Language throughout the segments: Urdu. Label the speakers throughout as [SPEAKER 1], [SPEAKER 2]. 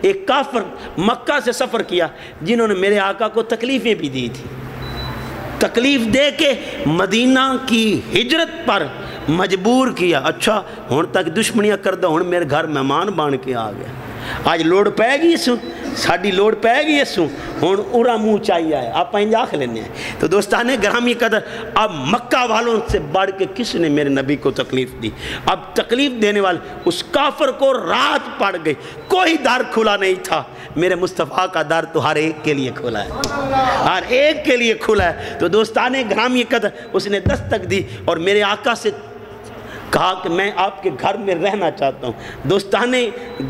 [SPEAKER 1] ایک کافر مکہ سے سفر کیا جنہوں نے میرے آقا کو تکلیفیں بھی دی تھی، تکلیف دے کے مدینہ کی ہجرت پر مجبور کیا۔ اچھا ہون تک دشمنیاں کردہ، ہون میرے گھر مہمان بان کے آ گیا، آج لوڑ پہ گئی سوں، ساڑی لوڑ پہ گئی سوں، ہون اورا منہ چاہیے آئے، آپ پہنج آکھ لینے ہیں۔ تو دوستان گرامی قدر، اب مکہ والوں سے بڑھ کے کس نے میرے نبی کو تکلیف دی؟ اب تکلیف دینے والے اس کافر کو رات پڑ گئی، کوئی در کھلا نہیں تھا، میرے مصطفیٰ کا در تو ہر ایک کے لیے کھلا ہے، ہر ایک کے لیے کھلا ہے۔ تو دوستان گرامی قدر، اس نے دستک دی اور میرے آقا سے کہا کہ میں آپ کے گھر میں رہنا چاہتا ہوں۔ دوستان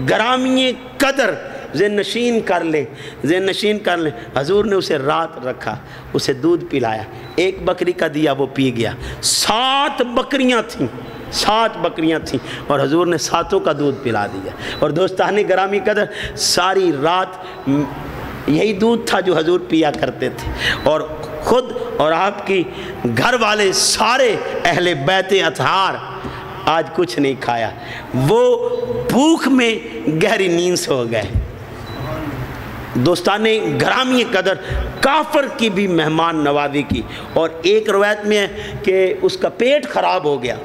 [SPEAKER 1] گرامی قدر، ذہن نشین کر لیں، ذہن نشین کر لیں، حضور نے اسے رات رکھا، اسے دودھ پلایا، ایک بکری کا دیا وہ پی گیا، 7 بکریاں تھیں، 7 بکریاں تھیں اور حضور نے 7 کا دودھ پلا دیا۔ اور دوستان گرامی قدر، ساری رات یہی دودھ تھا جو حضور پیا کرتے تھے، اور خود اور آپ کی گھر والے سارے اہل بیت اطہار آج کچھ نہیں کھایا، وہ بھوک میں گہری نیند سو گئے۔ دوستان گرامی قدر، کافر کی بھی مہمان نوازی کی، اور ایک روایت میں ہے کہ اس کا پیٹ خراب ہو گیا،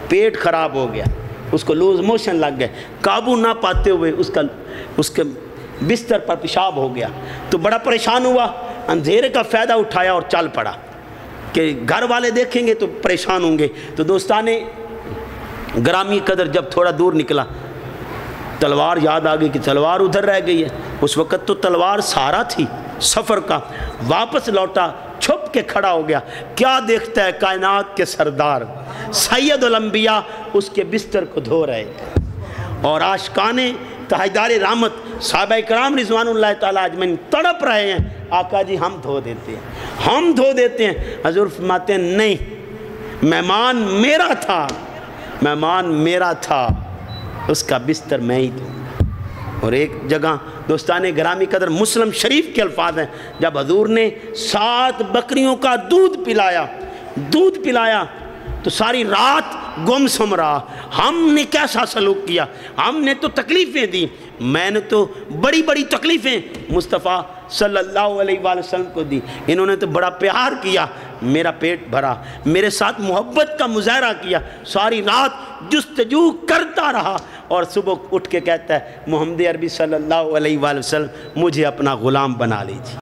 [SPEAKER 1] پیٹ خراب ہو گیا، اس کو لوز موشن لگ گئے، قابو نہ پاتے ہوئے اس کے بستر پر پیشاب ہو گیا، تو بڑا پریشان ہوا، اندھیرے کا فائدہ اٹھایا اور چل پڑا کہ گھر والے دیکھیں گے تو پریشان ہوں گے۔ تو دوستان گرامی قدر، جب تھوڑا دور نکلا، تلوار یاد آ گئی کہ تلوار ادھر رہ گئی ہے، اس وقت تو تلوار سہارا تھی سفر کا، واپس لوٹا، چھپ کے کھڑا ہو گیا، کیا دیکھتا ہے کائنات کے سردار سید الانبیاء اس کے بستر کو دھو رہے اور عاشقان تاجدار رحمت صحابہ کرام رضوان اللہ تعالیٰ اجمعین تڑپ رہے ہیں، آقا جی ہم دھو دیتے ہیں، ہم دھو دیتے ہیں۔ حضور فرماتے ہیں نہیں، مہمان میرا تھا، مہمان میرا تھا، اس کا بستر میں ہی دوں۔ اور ایک جگہ دوستان گرامی قدر، مسلم شریف کے الفاظ ہیں، جب حضور نے 7 بکریوں کا دودھ پلایا تو ساری رات گم سم رہا۔ ہم نے کیسا سلوک کیا؟ ہم نے تو تکلیفیں دی، میں نے تو بڑی بڑی تکلیفیں مصطفیٰ صلی اللہ علیہ وآلہ وسلم کو دی، انہوں نے تو بڑا پیار کیا، میرا پیٹ بھرا، میرے ساتھ محبت کا مظاہرہ کیا، ساری رات جستجو کرتا رہا، اور صبح اٹھ کے کہتا ہے محمد عربی صلی اللہ علیہ وآلہ وسلم مجھے اپنا غلام بنا لیجیے۔